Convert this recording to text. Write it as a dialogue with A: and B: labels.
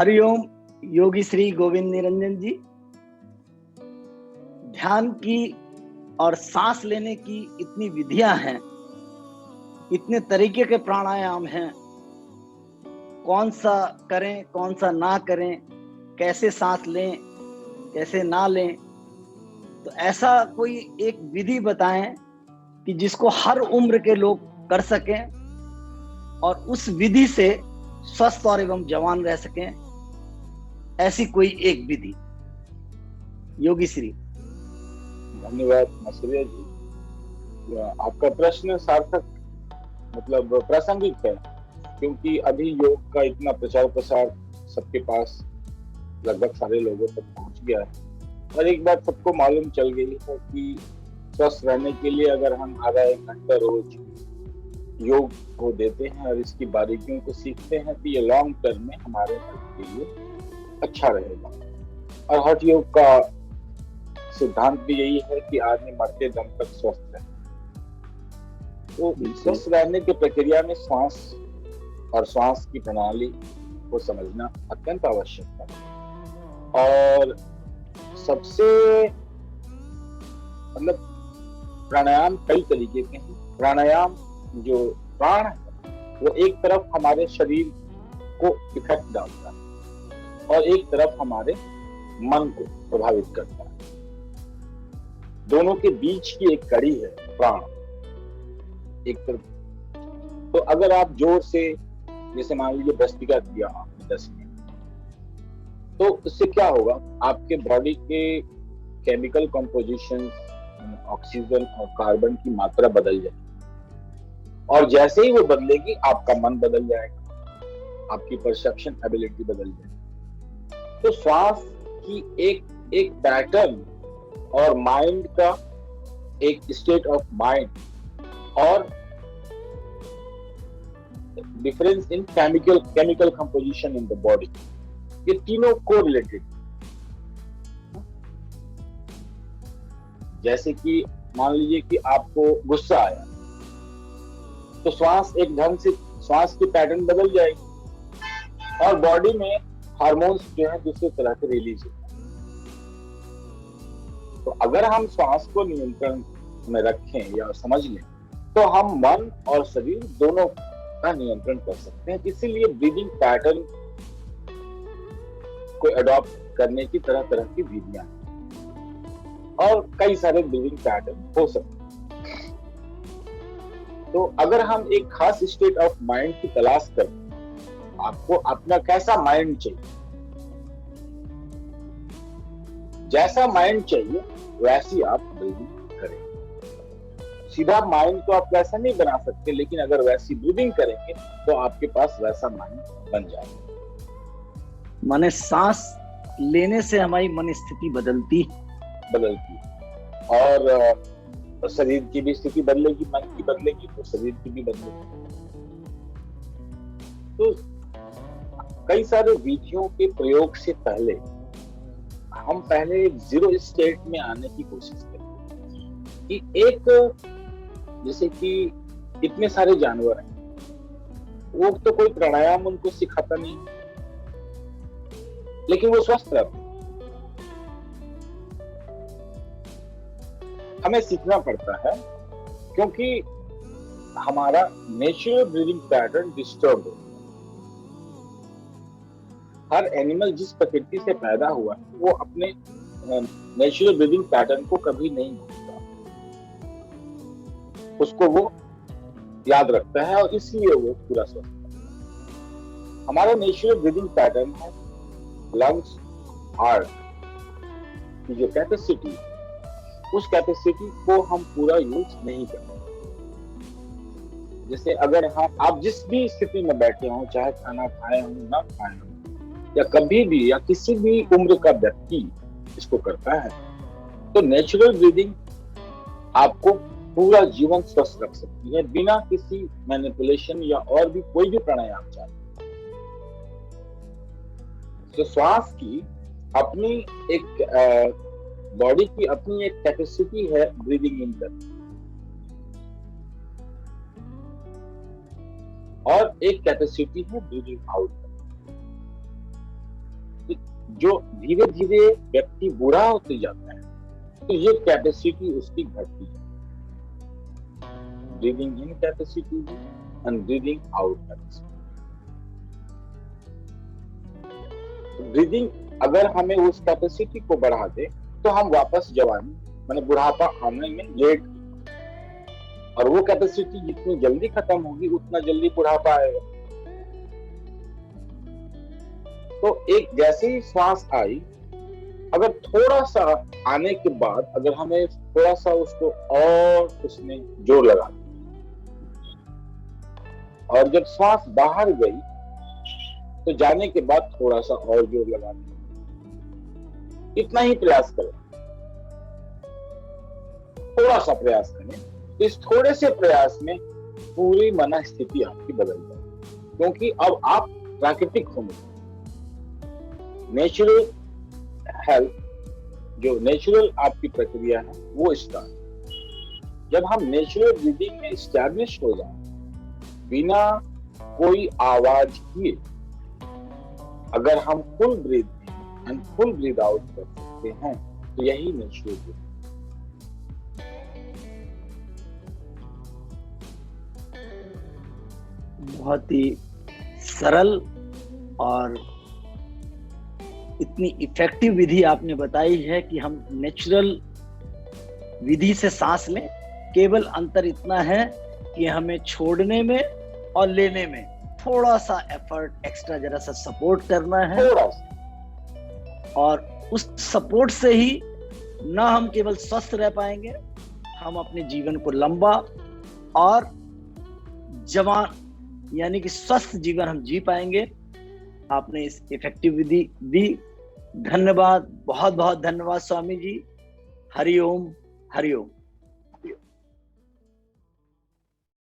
A: हरिओम। योगी श्री गोविंद निरंजन जी। ध्यान की और सांस लेने की इतनी विधियां हैं, इतने तरीके के प्राणायाम हैं, कौन सा करें कौन सा ना करें, कैसे सांस लें कैसे ना लें। तो ऐसा कोई एक विधि बताएं कि जिसको हर उम्र के लोग कर सकें और उस विधि से स्वस्थ और एवं जवान रह सकें। ऐसी कोई एक विधि। योगी श्री।
B: धन्यवाद मसूरिया जी। आपका प्रश्न सार्थक मतलब प्रासंगिक है, क्योंकि अभी योग का इतना प्रचार प्रसार सबके पास लगभग सारे लोगों तक पहुंच गया है और एक बात सबको मालूम चल गई है कि स्वस्थ रहने के लिए अगर हम आधा एक घंटा रोज योग को देते हैं और इसकी बारीकियों को सीखते हैं तो ये लॉन्ग टर्म में हमारे हेल्थ के लिए अच्छा रहेगा। और हठ योग का सिद्धांत भी यही है कि आदमी मरते दम तक स्वस्थ रहे। तो स्वस्थ रहने की प्रक्रिया में श्वास और श्वास की प्रणाली को समझना अत्यंत आवश्यक है। और सबसे मतलब प्राणायाम कई तरीके के हैं। प्राणायाम जो प्राण है वो एक तरफ हमारे शरीर को इफेक्ट डालता है और एक तरफ हमारे मन को प्रभावित करता है। दोनों के बीच की एक कड़ी है प्राण एक तरफ। तो अगर आप जोर से जैसे मान लीजिए भस्त्रिका किया आपने 10 मिनट, तो इससे क्या होगा, आपके बॉडी के केमिकल कंपोजिशन, ऑक्सीजन और कार्बन की मात्रा बदल जाएगी और जैसे ही वो बदलेगी आपका मन बदल जाएगा, आपकी परसेप्शन एबिलिटी बदल जाएगी। तो श्वास की एक पैटर्न और माइंड का एक स्टेट ऑफ माइंड और difference in chemical composition in the body, ये तीनों को रिलेटेड। जैसे कि मान लीजिए कि आपको गुस्सा आया तो श्वास एक ढंग से, श्वास की पैटर्न बदल जाएगी और बॉडी में हार्मोन्स जो है दूसरे तरह के रिलीज होते हैं। तो अगर हम श्वास को नियंत्रण में रखें या समझ लें तो हम मन और शरीर दोनों का नियंत्रण कर सकते हैं। इसीलिए ब्रीदिंग पैटर्न को अडॉप्ट करने की तरह तरह की विधियां और कई सारे ब्रीदिंग पैटर्न हो सकते हैं। तो अगर हम एक खास स्टेट ऑफ माइंड की तलाश करें, आपको अपना कैसा माइंड चाहिए, जैसा माइंड चाहिए वैसी आप ब्रीदिंग करें। सीधा माइंड को आप वैसा नहीं बना सकते, लेकिन अगर वैसी ब्रीदिंग करेंगे तो आपके पास वैसा माइंड बन जाएगा।
A: माने सांस लेने से हमारी मन स्थिति बदलती
B: और शरीर की भी स्थिति बदलेगी, मन की बदलेगी तो शरीर की भी बदलेगी। तो कई सारे विधियों के प्रयोग से पहले हम पहले जीरो स्टेट में आने की कोशिश करें कि एक, जैसे कि इतने सारे जानवर हैं, वो तो कोई प्राणायाम उनको सिखाता नहीं, लेकिन वो स्वस्थ रहते हैं। हमें सीखना पड़ता है क्योंकि हमारा नेचुरल ब्रीदिंग पैटर्न डिस्टर्ब हो। हर एनिमल जिस प्रकृति से पैदा हुआ है वो अपने नेचुरल ब्रीदिंग पैटर्न को कभी नहीं भूलता, उसको वो याद रखता है और इसलिए वो पूरा स्वस्थ है। हमारा नेचुरल ब्रीदिंग पैटर्न है लंग्स, हार्ट की जो कैपेसिटी, उस कैपेसिटी को हम पूरा यूज नहीं करते। जैसे अगर आप जिस भी स्थिति में बैठे हो, चाहे खाना खाए हो ना खाए हो, या कभी भी या किसी भी उम्र का व्यक्ति इसको करता है, तो नेचुरल ब्रीदिंग आपको पूरा जीवन स्वस्थ रख सकती है बिना किसी मैनिपुलेशन या और भी कोई भी प्राणायाम चाहे। तो श्वास की अपनी एक बॉडी की अपनी एक कैपेसिटी है ब्रीदिंग इन करने, और एक कैपेसिटी है ब्रीदिंग आउट। जो धीरे धीरे व्यक्ति बूढ़ा होते जाता है तो ये कैपेसिटी उसकी घटती है। Breathing in capacity and breathing out capacity. Breathing अगर हमें उस कैपेसिटी को बढ़ा दे तो हम वापस जवानी माने बुढ़ापा आने में लेट, और वो कैपेसिटी जितनी जल्दी खत्म होगी उतना जल्दी बुढ़ापा आएगा। तो एक जैसे ही श्वास आई, अगर थोड़ा सा आने के बाद अगर हमें थोड़ा सा उसको और उसमें जोर लगा दें, और जब श्वास बाहर गई तो जाने के बाद थोड़ा सा और जोर लगा दें। इतना ही प्रयास करें, थोड़ा सा प्रयास करें। इस थोड़े से प्रयास में पूरी मनस्थिति आपकी बदल जाएगी, क्योंकि अब आप प्राकृतिक होंगे। नेचुरल हेल्थ, जो नेचुरल आपकी प्रक्रिया है वो स्टार्ट। जब हम नेचुरल ब्रीदिंग में एस्टैब्लिश हो जाए बिना कोई आवाज किए, अगर हम full breath in and full breath out कर सकते हैं तो यही नेचुरल ब्रीदिंग।
A: बहुत ही सरल और इतनी इफेक्टिव विधि आपने बताई है कि हम नेचुरल विधि से सांस लें। केवल अंतर इतना है कि हमें छोड़ने में और लेने में थोड़ा सा एफर्ट एक्स्ट्रा, जरा सा सपोर्ट करना है,
B: थोड़ा सा।
A: और उस सपोर्ट से ही ना हम केवल स्वस्थ रह पाएंगे, हम अपने जीवन को लंबा और जवान यानी कि स्वस्थ जीवन हम जी पाएंगे। आपने इस इफेक्टिव विधि दी, धन्यवाद, बहुत बहुत धन्यवाद स्वामी जी। हरि ओम, हरि ओम।